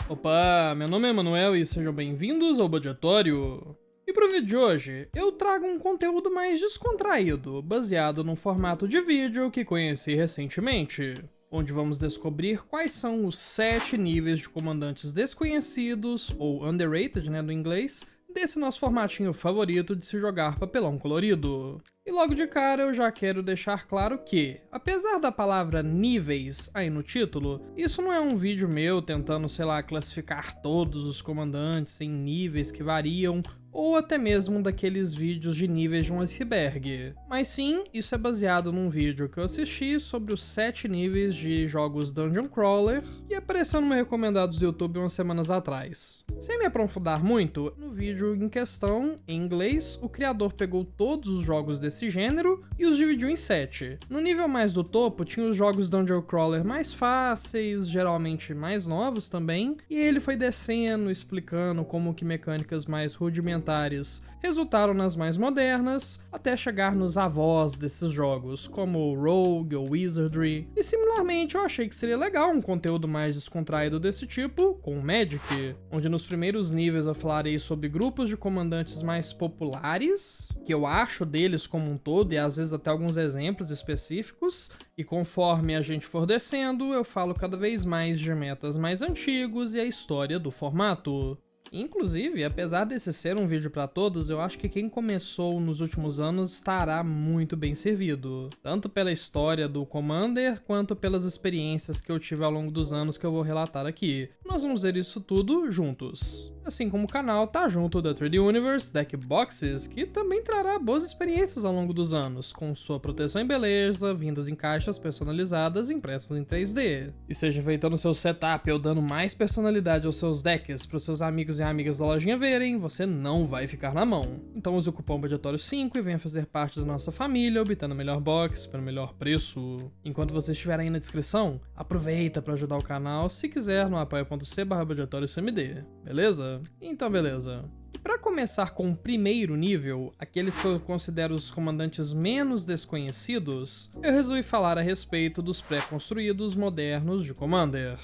Opa, meu nome é Manuel e sejam bem-vindos ao Budgetório. E pro vídeo de hoje, eu trago um conteúdo mais descontraído, baseado num formato de vídeo que conheci recentemente, onde vamos descobrir quais são os 7 níveis de comandantes desconhecidos, ou underrated, né, do inglês, desse nosso formatinho favorito de se jogar papelão colorido. E logo de cara eu já quero deixar claro que, apesar da palavra níveis aí no título, isso não é um vídeo meu tentando, sei lá, classificar todos os comandantes em níveis que variam, ou até mesmo daqueles vídeos de níveis de um iceberg. Mas sim, isso é baseado num vídeo que eu assisti sobre os 7 níveis de jogos Dungeon Crawler, e apareceu no meu recomendados do YouTube umas semanas atrás. Sem me aprofundar muito, no vídeo em questão, em inglês, o criador pegou todos os jogos desse gênero e os dividiu em 7. No nível mais do topo tinha os jogos Dungeon Crawler mais fáceis, geralmente mais novos também, e ele foi descendo, explicando como que mecânicas mais rudimentares resultaram nas mais modernas, até chegar nos avós desses jogos, como Rogue ou Wizardry. E similarmente eu achei que seria legal um conteúdo mais descontraído desse tipo, com Magic, onde nos primeiros níveis eu falarei sobre grupos de comandantes mais populares, que eu acho deles como um todo, e às vezes até alguns exemplos específicos, e conforme a gente for descendo, eu falo cada vez mais de metas mais antigos e a história do formato. Inclusive, apesar desse ser um vídeo pra todos, eu acho que quem começou nos últimos anos estará muito bem servido, tanto pela história do Commander, quanto pelas experiências que eu tive ao longo dos anos que eu vou relatar aqui. Nós vamos ver isso tudo juntos. Assim como o canal tá junto da 3D Universe Deck Boxes, que também trará boas experiências ao longo dos anos, com sua proteção em beleza, vindas em caixas personalizadas impressas em 3D. E seja feito no seu setup ou dando mais personalidade aos seus decks para os seus amigos e amigas da lojinha verem, você não vai ficar na mão. Então use o cupom BUDGETÓRIO5 e venha fazer parte da nossa família, obtendo o melhor box pelo melhor preço. Enquanto você estiver aí na descrição, aproveita para ajudar o canal se quiser no apoia.c/BUDGETÓRIOCMD, beleza? Então beleza. E para começar com o primeiro nível, aqueles que eu considero os comandantes menos desconhecidos, eu resolvi falar a respeito dos pré-construídos modernos de Commander,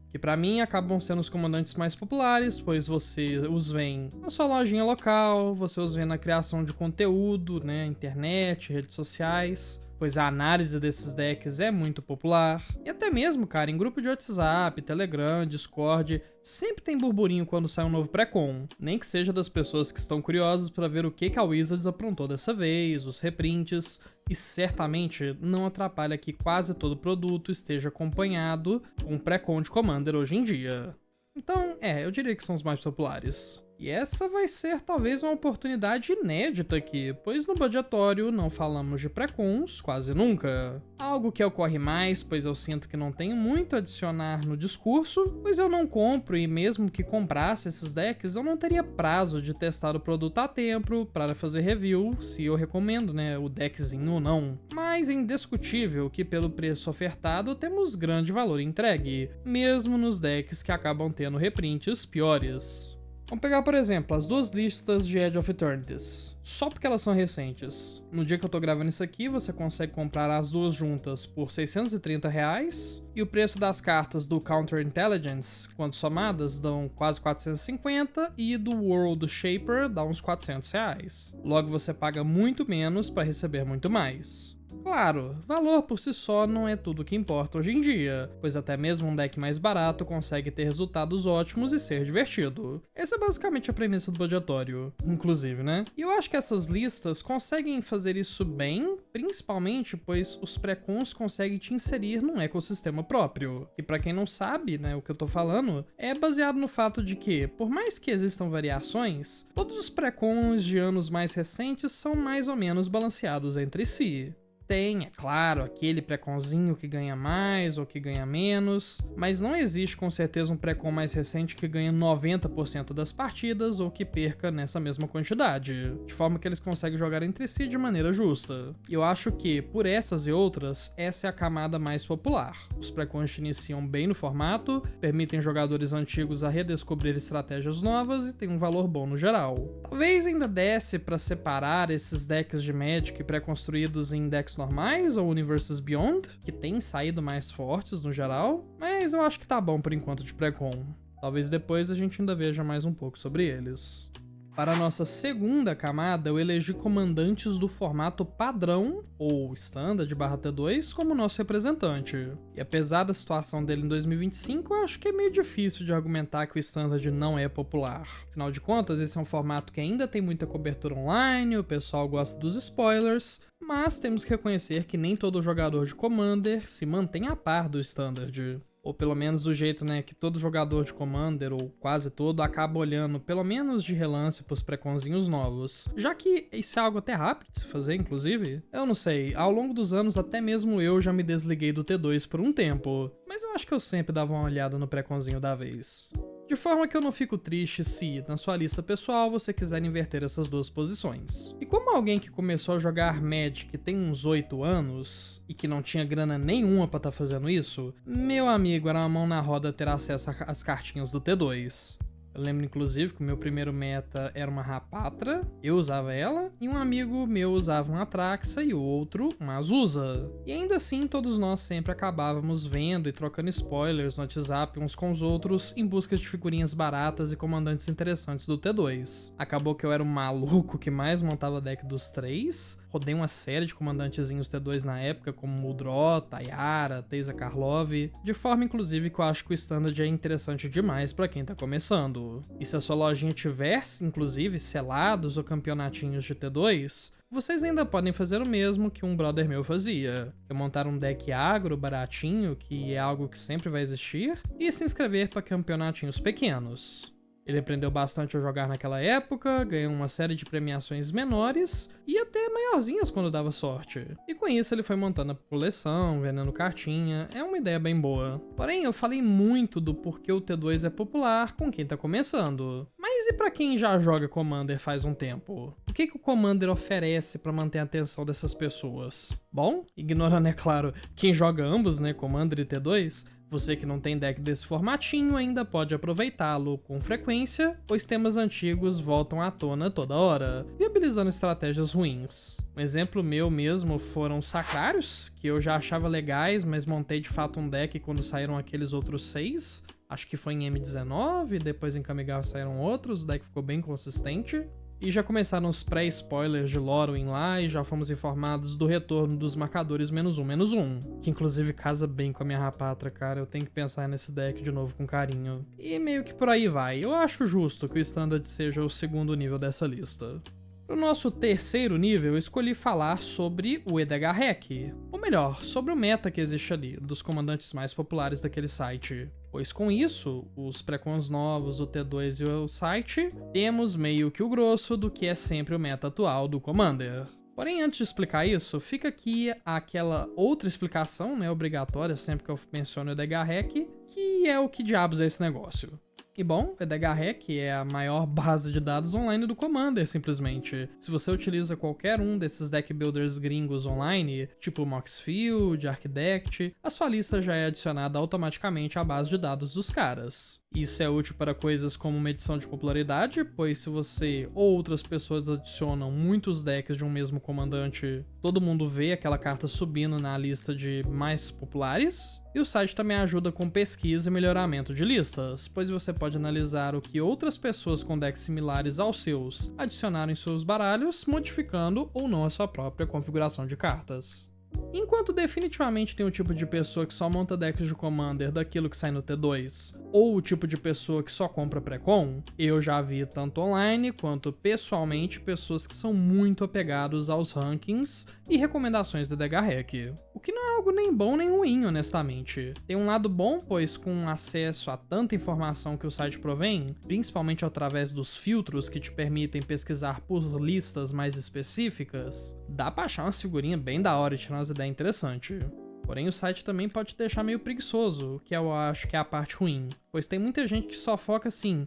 que pra mim acabam sendo os comandantes mais populares, pois você os vê na sua lojinha local, você os vê na criação de conteúdo, né, internet, redes sociais, pois a análise desses decks é muito popular. E até mesmo, cara, em grupo de WhatsApp, Telegram, Discord, sempre tem burburinho quando sai um novo pré-con, nem que seja das pessoas que estão curiosas para ver o que a Wizards aprontou dessa vez, os reprints, e certamente não atrapalha que quase todo produto esteja acompanhado com um pré-con de Commander hoje em dia. Então, eu diria que são os mais populares. E essa vai ser talvez uma oportunidade inédita aqui, pois no Budgetório não falamos de pré-cons quase nunca. Algo que ocorre mais, pois eu sinto que não tenho muito a adicionar no discurso, pois eu não compro e mesmo que comprasse esses decks, eu não teria prazo de testar o produto a tempo para fazer review, se eu recomendo, né, o deckzinho ou não. Mas é indiscutível que pelo preço ofertado temos grande valor entregue, mesmo nos decks que acabam tendo reprints piores. Vamos pegar, por exemplo, as duas listas de Edge of Eternities, só porque elas são recentes. No dia que eu tô gravando isso aqui, você consegue comprar as duas juntas por R$630, e o preço das cartas do Counter Intelligence, quando somadas, dão quase 450, e do World Shaper dá uns R$400. Logo você paga muito menos para receber muito mais. Claro, valor por si só não é tudo que importa hoje em dia, pois até mesmo um deck mais barato consegue ter resultados ótimos e ser divertido. Essa é basicamente a premissa do Budgetório, inclusive, né? E eu acho que essas listas conseguem fazer isso bem, principalmente pois os pré-cons conseguem te inserir num ecossistema próprio. E pra quem não sabe, né, o que eu tô falando, é baseado no fato de que, por mais que existam variações, todos os pré-cons de anos mais recentes são mais ou menos balanceados entre si. Tem, é claro, aquele pré-conzinho que ganha mais ou que ganha menos, mas não existe com certeza um pré-con mais recente que ganha 90% das partidas ou que perca nessa mesma quantidade, de forma que eles conseguem jogar entre si de maneira justa. E eu acho que, por essas e outras, essa é a camada mais popular. Os pré-cons te iniciam bem no formato, permitem jogadores antigos a redescobrir estratégias novas e tem um valor bom no geral. Talvez ainda desse pra separar esses decks de Magic pré-construídos em decks normais ou Universes Beyond, que tem saído mais fortes no geral, mas eu acho que tá bom por enquanto de pré-con. Talvez depois a gente ainda veja mais um pouco sobre eles. Para a nossa segunda camada, eu elegi comandantes do formato padrão, ou Standard /T2, como nosso representante. E apesar da situação dele em 2025, eu acho que é meio difícil de argumentar que o Standard não é popular. Afinal de contas, esse é um formato que ainda tem muita cobertura online, o pessoal gosta dos spoilers, mas temos que reconhecer que nem todo jogador de Commander se mantém a par do Standard. Ou pelo menos do jeito, né, que todo jogador de Commander, ou quase todo, acaba olhando pelo menos de relance pros preconzinhos novos. Já que isso é algo até rápido de se fazer, inclusive. Eu não sei, ao longo dos anos até mesmo eu já me desliguei do T2 por um tempo. Mas eu acho que eu sempre dava uma olhada no preconzinho da vez. De forma que eu não fico triste se, na sua lista pessoal, você quiser inverter essas duas posições. E como alguém que começou a jogar Magic tem uns 8 anos, e que não tinha grana nenhuma pra tá fazendo isso, meu amigo, era uma mão na roda ter acesso às cartinhas do T2. Eu lembro, inclusive, que o meu primeiro meta era uma Rapatra, eu usava ela, e um amigo meu usava uma Atraxa e o outro uma Azusa. E ainda assim, todos nós sempre acabávamos vendo e trocando spoilers no WhatsApp uns com os outros em busca de figurinhas baratas e comandantes interessantes do T2. Acabou que eu era o maluco que mais montava deck dos três, rodei uma série de comandantezinhos T2 na época, como Muldró, Tayara, Teysa Karlov, de forma inclusive que eu acho que o Standard é interessante demais pra quem tá começando. E se a sua lojinha tiver, inclusive, selados ou campeonatinhos de T2, vocês ainda podem fazer o mesmo que um brother meu fazia, que é montar um deck agro baratinho, que é algo que sempre vai existir, e se inscrever para campeonatinhos pequenos. Ele aprendeu bastante a jogar naquela época, ganhou uma série de premiações menores e até maiorzinhas quando dava sorte. E com isso ele foi montando a coleção, vendendo cartinha, é uma ideia bem boa. Porém, eu falei muito do porquê o T2 é popular com quem tá começando. Mas e pra quem já joga Commander faz um tempo? O que o Commander oferece pra manter a atenção dessas pessoas? Bom, ignorando, é claro, quem joga ambos, né, Commander e T2, você que não tem deck desse formatinho ainda pode aproveitá-lo com frequência, pois temas antigos voltam à tona toda hora, viabilizando estratégias ruins. Um exemplo meu mesmo foram Sacrários, que eu já achava legais, mas montei de fato um deck quando saíram aqueles outros 6. Acho que foi em M19, depois em Kamigawa saíram outros, o deck ficou bem consistente. E já começaram os pré-spoilers de Lorwyn lá e já fomos informados do retorno dos marcadores -1/-1, que inclusive casa bem com a minha Rapatra, cara, eu tenho que pensar nesse deck de novo com carinho. E meio que por aí vai, eu acho justo que o Standard seja o segundo nível dessa lista. Pro nosso terceiro nível, eu escolhi falar sobre o Edgar Hack, ou melhor, sobre o meta que existe ali, dos comandantes mais populares daquele site. Pois com isso, os precons novos, o T2 e o site, temos meio que o grosso do que é sempre o meta atual do Commander. Porém, antes de explicar isso, fica aqui aquela outra explicação, né, obrigatória sempre que eu menciono o Edgar Hack, que é o que diabos é esse negócio. E bom, o Edgar Hack é a maior base de dados online do Commander, simplesmente. Se você utiliza qualquer um desses deck builders gringos online, tipo Moxfield, Archidekt, a sua lista já é adicionada automaticamente à base de dados dos caras. Isso é útil para coisas como medição de popularidade, pois se você ou outras pessoas adicionam muitos decks de um mesmo comandante, todo mundo vê aquela carta subindo na lista de mais populares. E o site também ajuda com pesquisa e melhoramento de listas, pois você pode analisar o que outras pessoas com decks similares aos seus adicionaram em seus baralhos, modificando ou não a sua própria configuração de cartas. Enquanto definitivamente tem o tipo de pessoa que só monta decks de Commander daquilo que sai no T2, ou o tipo de pessoa que só compra pré-com, eu já vi tanto online quanto pessoalmente pessoas que são muito apegados aos rankings e recomendações da Edgar Hack. O que não é algo nem bom nem ruim, honestamente. Tem um lado bom, pois com acesso a tanta informação que o site provém, principalmente através dos filtros que te permitem pesquisar por listas mais específicas, dá pra achar umas figurinhas bem da hora e tirar umas ideias interessantes. Porém, o site também pode te deixar meio preguiçoso, que eu acho que é a parte ruim. Pois tem muita gente que só foca assim,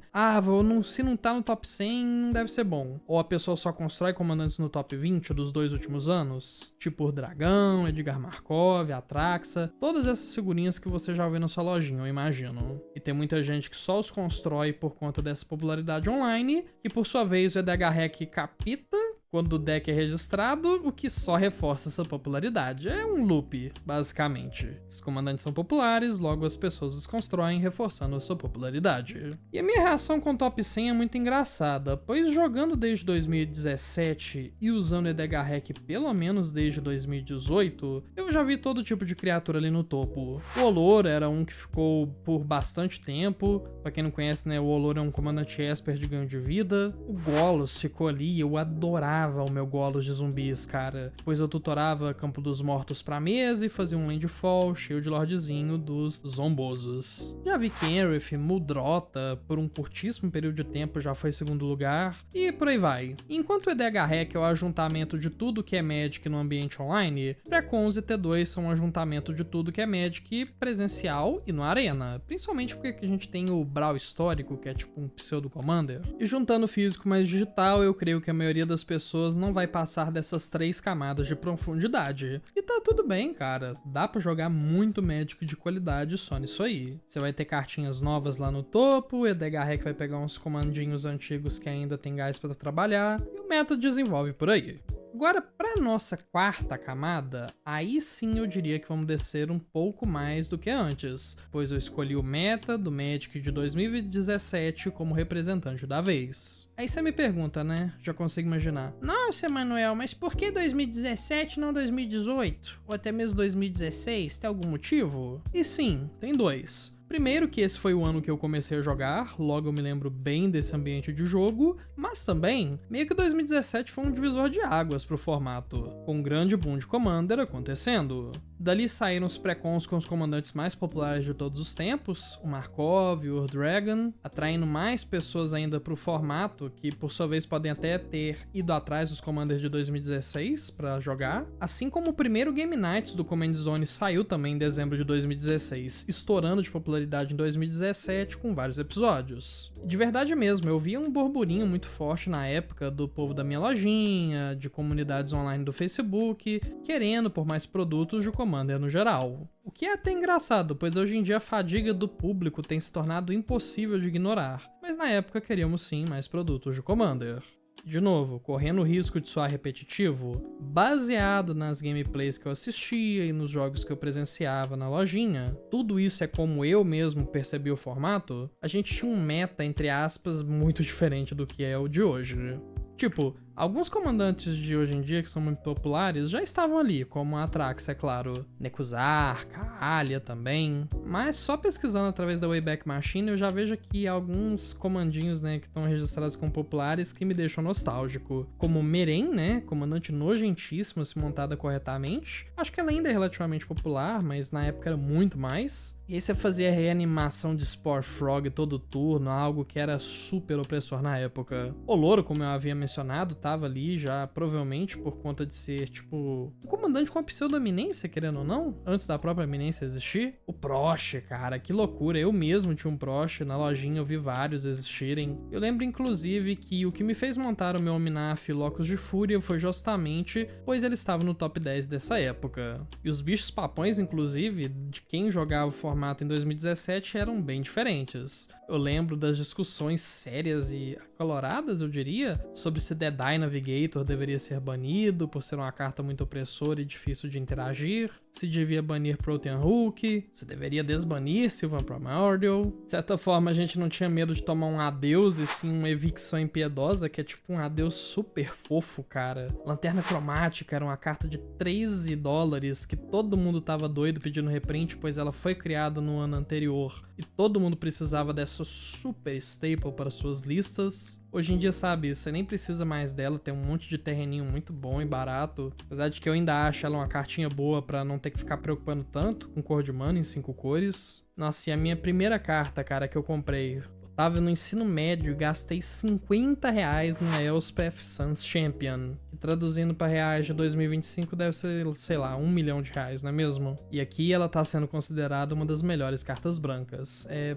se não tá no top 100, não deve ser bom. Ou a pessoa só constrói comandantes no top 20 dos 2 últimos anos, tipo o Dragão, Edgar Markov, Atraxa, todas essas figurinhas que você já vê na sua lojinha, eu imagino. E tem muita gente que só os constrói por conta dessa popularidade online, e por sua vez o Edgar Hack capita quando o deck é registrado, o que só reforça essa popularidade. É um loop, basicamente. Os comandantes são populares, logo as pessoas os constroem, reforçando a sua popularidade. E a minha reação com o top 100 é muito engraçada, pois jogando desde 2017 e usando EDH Hack pelo menos desde 2018, eu já vi todo tipo de criatura ali no topo. O Olor era um que ficou por bastante tempo. Pra quem não conhece, né, o Olor é um comandante Esper de ganho de vida. O Golos ficou ali, eu adorava o meu Golos de zumbis, cara. Pois eu tutorava Campo dos Mortos pra mesa e fazia um landfall cheio de lordzinho dos zombosos. Já vi Kenrith, Muldrota, por um curtíssimo período de tempo já foi segundo lugar, e por aí vai. Enquanto o EDH Hack é o ajuntamento de tudo que é Magic no ambiente online, Precons e T2 são um ajuntamento de tudo que é Magic presencial e no Arena, principalmente porque a gente tem o Brawl histórico, que é tipo um pseudo-commander, e juntando físico mais digital, eu creio que a maioria das pessoas não vai passar dessas 3 camadas de profundidade. E tá tudo bem, cara, dá pra jogar muito Magic de qualidade só nisso aí. Você vai ter cartinhas novas lá no topo, o EDH Hack vai pegar uns comandinhos antigos que ainda tem gás pra trabalhar, e o meta desenvolve por aí. Agora, para nossa 4ª camada, aí sim eu diria que vamos descer um pouco mais do que antes, pois eu escolhi o meta do Magic de 2017 como representante da vez. Aí você me pergunta, né? Já consigo imaginar. Nossa, Emanuel, mas por que 2017 e não 2018? Ou até mesmo 2016? Tem algum motivo? E sim, tem 2. Primeiro que esse foi o ano que eu comecei a jogar, logo eu me lembro bem desse ambiente de jogo, mas também, meio que 2017 foi um divisor de águas pro formato, com um grande boom de Commander acontecendo. Dali saíram os pré-cons com os comandantes mais populares de todos os tempos, o Markov e o Dragon, atraindo mais pessoas ainda pro formato, que por sua vez podem até ter ido atrás dos Commanders de 2016 para jogar, assim como o primeiro Game Nights do Command Zone saiu também em dezembro de 2016, estourando de popularidade em 2017 com vários episódios. De verdade mesmo, eu via um burburinho muito forte na época do povo da minha lojinha, de comunidades online do Facebook, querendo por mais produtos de Commander no geral. O que é até engraçado, pois hoje em dia a fadiga do público tem se tornado impossível de ignorar, mas na época queríamos sim mais produtos de Commander. De novo, correndo o risco de soar repetitivo, baseado nas gameplays que eu assistia e nos jogos que eu presenciava na lojinha, tudo isso é como eu mesmo percebi o formato, a gente tinha um meta, entre aspas, muito diferente do que é o de hoje. Tipo, alguns comandantes de hoje em dia que são muito populares já estavam ali, como a Atrax, é claro, Nekuzar, Kaalia também, mas só pesquisando através da Wayback Machine eu já vejo aqui alguns comandinhos, né, que estão registrados como populares que me deixam nostálgico, como Meren, né, comandante nojentíssima se montada corretamente, acho que ela ainda é relativamente popular, mas na época era muito mais. E aí você fazia reanimação de Spore Frog todo turno, algo que era super opressor na época. O Louro, como eu havia mencionado, tava ali já, provavelmente por conta de ser, tipo, um comandante com a pseudo-eminência, querendo ou não, antes da própria eminência existir. O Proche, cara, que loucura. Eu mesmo tinha um Proche, na lojinha eu vi vários existirem. Eu lembro, inclusive, que o que me fez montar o meu Ominaf Locus de Fúria foi justamente pois ele estava no top 10 dessa época. E os bichos papões, inclusive, de quem jogava o formato em 2017 eram bem diferentes. Eu lembro das discussões sérias e acaloradas, eu diria, sobre se Deadeye Navigator deveria ser banido por ser uma carta muito opressora e difícil de interagir, se devia banir Protean Hook, se deveria desbanir Sylvan Primordial. De certa forma, a gente não tinha medo de tomar um adeus e sim uma evicção impiedosa, que é tipo um adeus super fofo, cara. Lanterna Cromática era uma carta de $13 que todo mundo tava doido pedindo reprint, pois ela foi criada no ano anterior e todo mundo precisava dessa super staple para suas listas. Hoje em dia, sabe, você nem precisa mais dela, tem um monte de terreninho muito bom e barato. Apesar de que eu ainda acho ela uma cartinha boa pra não ter que ficar preocupando tanto com cor de mana em 5 cores. Nossa, e a minha primeira carta, cara, que eu comprei, tava no ensino médio e gastei R$50 no Elspeth Suns Champion. Que traduzindo para reais de 2025 deve ser, sei lá, R$1 milhão, não é mesmo? E aqui ela tá sendo considerada uma das melhores cartas brancas. É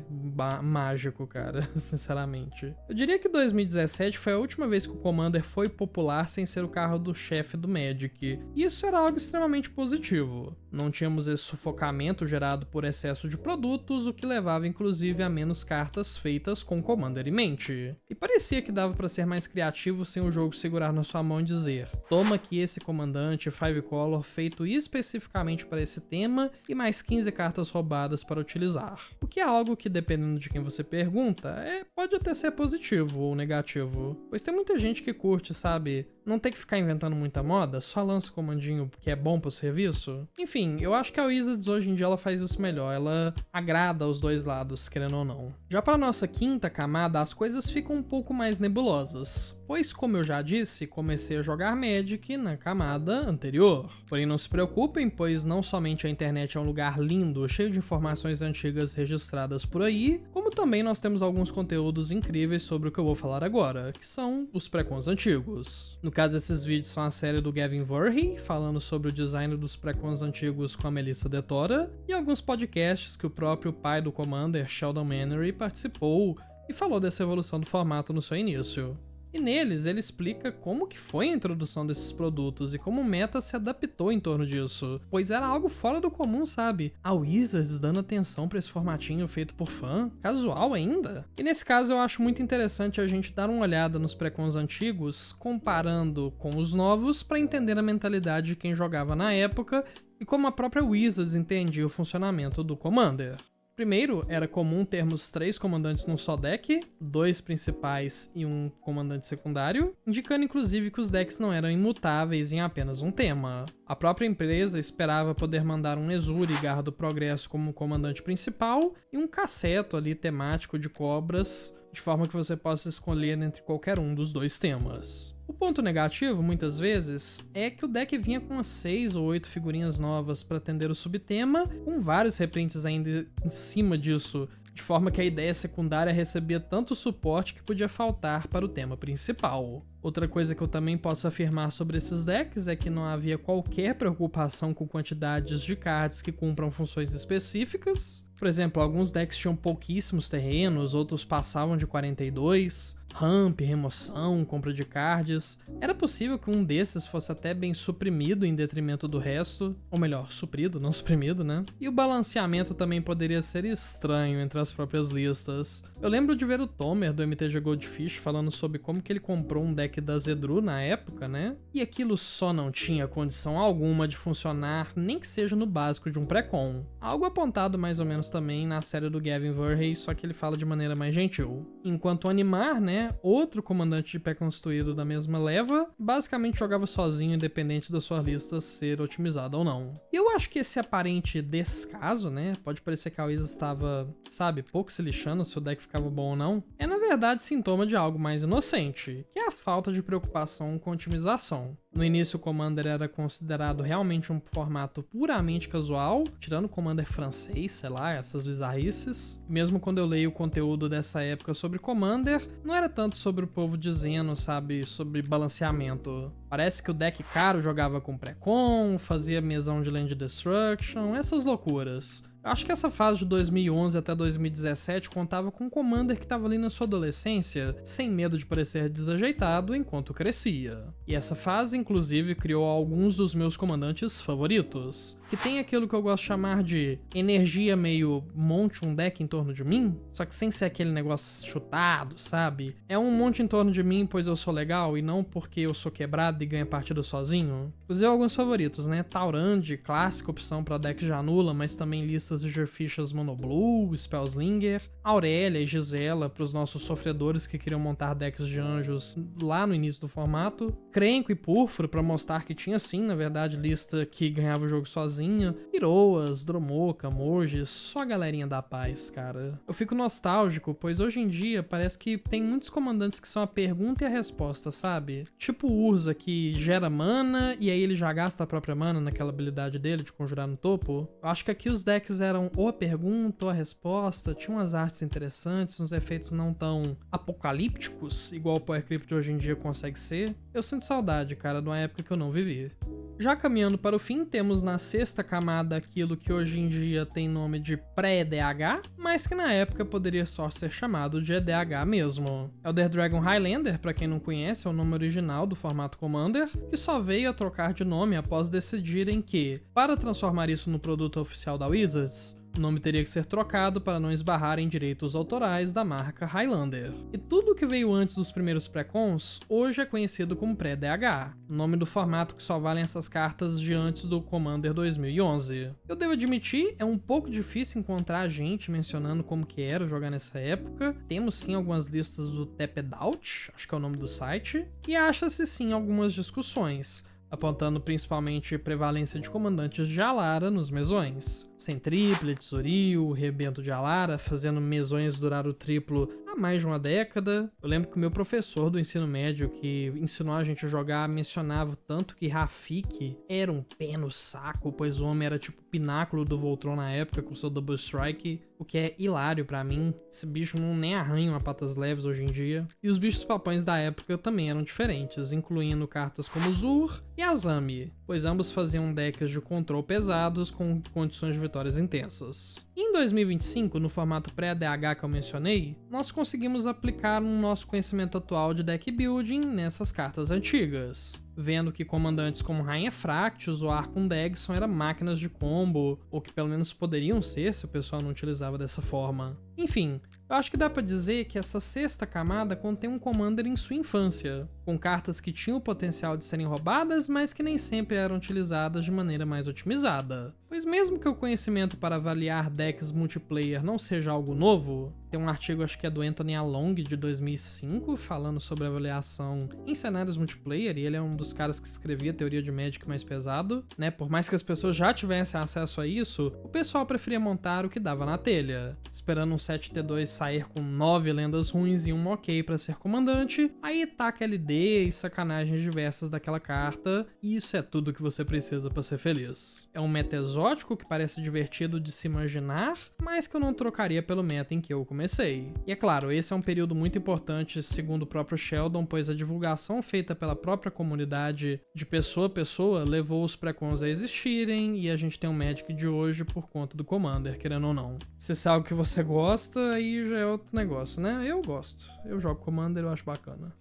mágico, cara, sinceramente. Eu diria que 2017 foi a última vez que o Commander foi popular sem ser o carro do chefe do Magic. E isso era algo extremamente positivo. Não tínhamos esse sufocamento gerado por excesso de produtos, o que levava inclusive a menos cartas feitas feitas com Commander em mente. E parecia que dava para ser mais criativo sem o jogo segurar na sua mão e dizer: toma aqui esse comandante 5-color feito especificamente para esse tema e mais 15 cartas roubadas para utilizar. O que é algo que, dependendo de quem você pergunta, pode até ser positivo ou negativo. Pois tem muita gente que curte, sabe, não ter que ficar inventando muita moda, só lança o comandinho que é bom pro serviço. Enfim, eu acho que a Wizards hoje em dia ela faz isso melhor, ela agrada aos dois lados, querendo ou não. Já para nossa quinta camada, as coisas ficam um pouco mais nebulosas, pois, como eu já disse, comecei a jogar Magic na camada anterior. Porém, não se preocupem, pois não somente a internet é um lugar lindo, cheio de informações antigas registradas por aí, como também nós temos alguns conteúdos incríveis sobre o que eu vou falar agora, que são os pré-cons antigos. No caso, esses vídeos são a série do Gavin Verhey, falando sobre o design dos pré-cons antigos com a Melissa DeTora, e alguns podcasts que o próprio pai do Commander, Sheldon Mannery, participou e falou dessa evolução do formato no seu início. E neles ele explica como que foi a introdução desses produtos e como o meta se adaptou em torno disso, pois era algo fora do comum, sabe? A Wizards dando atenção pra esse formatinho feito por fã, casual ainda. E nesse caso eu acho muito interessante a gente dar uma olhada nos pré-cons antigos, comparando com os novos pra entender a mentalidade de quem jogava na época e como a própria Wizards entendia o funcionamento do Commander. Primeiro, era comum termos 3 comandantes num só deck, 2 principais e um comandante secundário, indicando inclusive que os decks não eram imutáveis em apenas um tema. A própria empresa esperava poder mandar um Ezuri Garra do Progresso como comandante principal e um Casseto ali temático de cobras, de forma que você possa escolher entre qualquer um dos 2 temas. O ponto negativo, muitas vezes, é que o deck vinha com umas 6 ou 8 figurinhas novas para atender o subtema, com vários reprints ainda em cima disso, de forma que a ideia secundária recebia tanto suporte que podia faltar para o tema principal. Outra coisa que eu também posso afirmar sobre esses decks é que não havia qualquer preocupação com quantidades de cards que cumpram funções específicas. Por exemplo, alguns decks tinham pouquíssimos terrenos, outros passavam de 42, ramp, remoção, compra de cards. Era possível que um desses fosse até bem suprimido em detrimento do resto, ou melhor, suprido, não suprimido, né? E o balanceamento também poderia ser estranho entre as próprias listas. Eu lembro de ver o Tomer do MTG Goldfish falando sobre como que ele comprou um deck da Zedru na época, né? E aquilo só não tinha condição alguma de funcionar, nem que seja no básico de um pré-con. Algo apontado mais ou menos também na série do Gavin Verhey, só que ele fala de maneira mais gentil. Enquanto o Animar, né, outro comandante de pé construído da mesma leva, basicamente jogava sozinho, independente da sua lista ser otimizada ou não. E eu acho que esse aparente descaso, né, pode parecer que a Wizards estava, sabe, pouco se lixando se o deck ficava bom ou não, é na verdade sintoma de algo mais inocente, que é a falta de preocupação com otimização. No início o Commander era considerado realmente um formato puramente casual, tirando o Commander francês, sei lá, essas bizarrices. Mesmo quando eu leio o conteúdo dessa época sobre Commander, não era tanto sobre o povo dizendo, sabe, sobre balanceamento. Parece que o deck caro jogava com pré-con, fazia mesão de Land Destruction, essas loucuras. Eu acho que essa fase de 2011 até 2017 contava com um Commander que estava ali na sua adolescência, sem medo de parecer desajeitado enquanto crescia. E essa fase, inclusive, criou alguns dos meus comandantes favoritos, que tem aquilo que eu gosto de chamar de energia meio monte um deck em torno de mim, só que sem ser aquele negócio chutado, sabe? É um monte em torno de mim pois eu sou legal e não porque eu sou quebrado e ganho partida sozinho. Inclusive alguns favoritos, né? Taurand, clássica opção para deck já nula, mas também listas de Gerfichas Monoblue, Spellslinger, Aurélia e Gisela para os nossos sofredores que queriam montar decks de anjos lá no início do formato, Krenko e Púrpura para mostrar que tinha sim, na verdade, lista que ganhava o jogo sozinha, Iroas, Dromoka, Morges, só a galerinha da paz, cara. Eu fico nostálgico, pois hoje em dia parece que tem muitos comandantes que são a pergunta e a resposta, sabe? Tipo o Urza que gera mana e aí ele já gasta a própria mana naquela habilidade dele de conjurar no topo. Eu acho que aqui os decks eram ou a pergunta ou a resposta, tinha umas artes interessantes, uns efeitos não tão apocalípticos, igual o Power Crypt hoje em dia consegue ser. Eu sinto saudade, cara, de uma época que eu não vivi. Já caminhando para o fim, temos na sexta camada aquilo que hoje em dia tem nome de pré-EDH, mas que na época poderia só ser chamado de EDH mesmo. Elder Dragon Highlander, para quem não conhece, é o nome original do formato Commander, que só veio a trocar de nome após decidirem que, para transformar isso no produto oficial da Wizards, O nome teria que ser trocado para não esbarrar em direitos autorais da marca Highlander. E tudo que veio antes dos primeiros pré-cons, hoje é conhecido como pré-DH, o nome do formato que só valem essas cartas de antes do Commander 2011. Eu devo admitir, é um pouco difícil encontrar gente mencionando como que era jogar nessa época. Temos sim algumas listas do Tapped Out, acho que é o nome do site, e acha-se sim algumas discussões, apontando principalmente prevalência de comandantes de Alara nos mesões. Sem triplet, Zoril, Rebento de Alara, fazendo mesões durar o triplo há mais de uma década. Eu lembro que o meu professor do ensino médio, que ensinou a gente a jogar, mencionava tanto que Rafik era um pé no saco, pois o homem era tipo o pináculo do Voltron na época com seu Double Strike, o que é hilário pra mim. Esse bicho não nem arranha uma patas leves hoje em dia. E os bichos papões da época também eram diferentes, incluindo cartas como Zur e Azami, pois ambos faziam decks de control pesados com condições de vitórias intensas. E em 2025, no formato pré-DH que eu mencionei, nós conseguimos aplicar um nosso conhecimento atual de deck building nessas cartas antigas, vendo que comandantes como Rainha Fractus ou Archon Dagson eram máquinas de combo, ou que pelo menos poderiam ser se o pessoal não utilizava dessa forma. Enfim, eu acho que dá pra dizer que essa sexta camada contém um Commander em sua infância, com cartas que tinham o potencial de serem roubadas, mas que nem sempre eram utilizadas de maneira mais otimizada. Pois mesmo que o conhecimento para avaliar decks multiplayer não seja algo novo, tem um artigo, acho que é do Anthony Along, de 2005, falando sobre avaliação em cenários multiplayer, e ele é um dos caras que escrevia a teoria de Magic mais pesado, né? Por mais que as pessoas já tivessem acesso a isso, o pessoal preferia montar o que dava na telha, esperando um 7T2 sair com 9 lendas ruins e um ok para ser comandante, aí taca LD e sacanagens diversas daquela carta, e isso é tudo que você precisa para ser feliz. É um meta exótico que parece divertido de se imaginar, mas que eu não trocaria pelo meta em que eu comecei. E é claro, esse é um período muito importante segundo o próprio Sheldon, pois a divulgação feita pela própria comunidade de pessoa a pessoa levou os pré-cons a existirem, e a gente tem o Magic de hoje por conta do Commander, querendo ou não. Se isso é algo que você gosta, aí já é outro negócio, né? Eu gosto. Eu jogo Commander, eu acho bacana.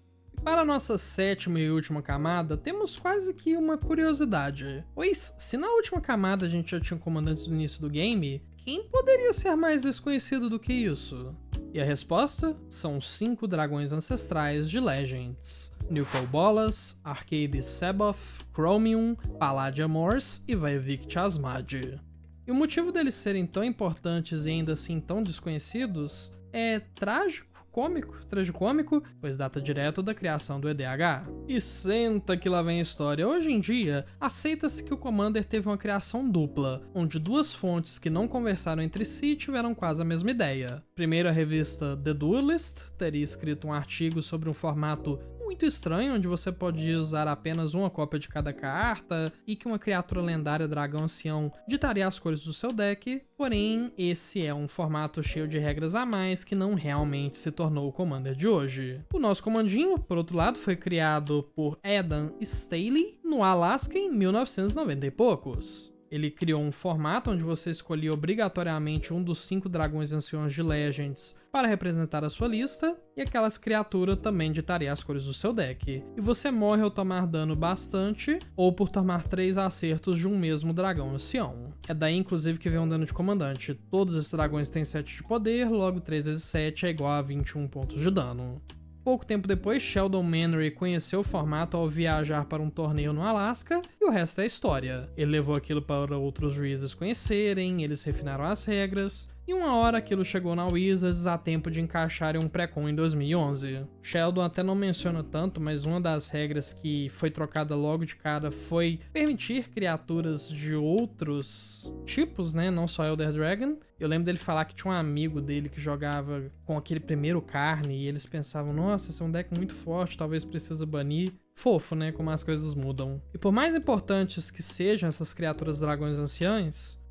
Para a nossa sétima e última camada, temos quase que uma curiosidade. Pois, se na última camada a gente já tinha comandantes do início do game, quem poderia ser mais desconhecido do que isso? E a resposta são 5 dragões ancestrais de Legends: Nuclear Bolas, Arcade Sabaoth, Chromium, Palladia Morse e Vaivik Chasmad. E o motivo deles serem tão importantes e ainda assim tão desconhecidos é tragicômico, pois data direto da criação do EDH. E senta que lá vem a história. Hoje em dia, aceita-se que o Commander teve uma criação dupla, onde duas fontes que não conversaram entre si tiveram quase a mesma ideia. Primeiro, a revista The Duelist teria escrito um artigo sobre um formato muito estranho, onde você pode usar apenas uma cópia de cada carta e que uma criatura lendária dragão ancião ditaria as cores do seu deck, porém esse é um formato cheio de regras a mais que não realmente se tornou o Commander de hoje. O nosso comandinho, por outro lado, foi criado por Adam Staley no Alaska em 1990 e poucos. Ele criou um formato onde você escolhia obrigatoriamente um dos 5 dragões anciões de Legends para representar a sua lista, e aquelas criaturas também ditaria as cores do seu deck. E você morre ao tomar dano bastante, ou por tomar 3 acertos de um mesmo dragão ancião. É daí inclusive que vem um dano de comandante. Todos esses dragões têm 7 de poder, logo 3 vezes 7 é igual a 21 pontos de dano. Pouco tempo depois, Sheldon Mannery conheceu o formato ao viajar para um torneio no Alasca, e o resto é história. Ele levou aquilo para outros juízes conhecerem, eles refinaram as regras, e uma hora aquilo chegou na Wizards a tempo de encaixar em um pré-con em 2011. Sheldon até não menciona tanto, mas uma das regras que foi trocada logo de cara foi permitir criaturas de outros tipos, né, não só Elder Dragon. Eu lembro dele falar que tinha um amigo dele que jogava com aquele primeiro carne, e eles pensavam, nossa, esse é um deck muito forte, talvez precisa banir. Fofo, né, como as coisas mudam. E por mais importantes que sejam essas criaturas dragões anciãs,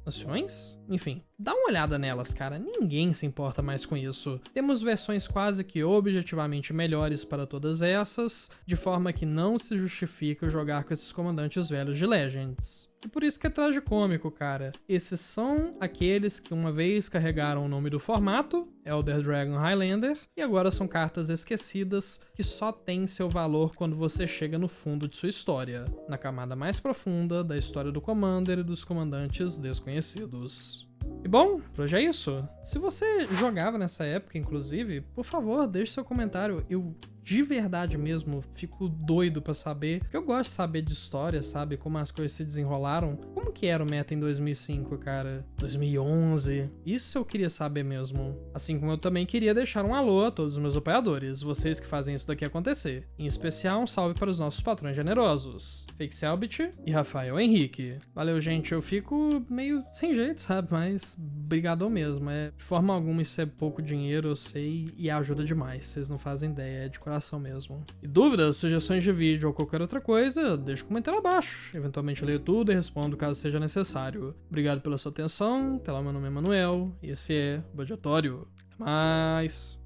enfim, dá uma olhada nelas, cara, ninguém se importa mais com isso. Temos versões quase que objetivamente melhores para todas essas, de forma que não se justifica jogar com esses comandantes velhos de Legends. E por isso que é tragicômico, cara. Esses são aqueles que uma vez carregaram o nome do formato, Elder Dragon Highlander, e agora são cartas esquecidas que só têm seu valor quando você chega no fundo de sua história, na camada mais profunda da história do Commander e dos comandantes desconhecidos. E bom, por hoje é isso. Se você jogava nessa época, inclusive, por favor, deixe seu comentário. Eu, de verdade mesmo, fico doido pra saber. Porque eu gosto de saber de história, sabe? Como as coisas se desenrolaram. Como que era o meta em 2005, cara? 2011? Isso eu queria saber mesmo. Assim como eu também queria deixar um alô a todos os meus apoiadores, vocês que fazem isso daqui acontecer. Em especial, um salve para os nossos patrões generosos, Fake Selbit e Rafael Henrique. Valeu, gente. Eu fico meio sem jeito, sabe? Mas brigadão mesmo. De forma alguma isso é pouco dinheiro, eu sei, e ajuda demais. Vocês não fazem ideia, é de coração mesmo. E dúvidas, sugestões de vídeo ou qualquer outra coisa, deixa um comentário abaixo. Eventualmente eu leio tudo e respondo caso seja necessário. Obrigado pela sua atenção. Até lá, meu nome é Manuel e esse é o Budgetório. Até mais.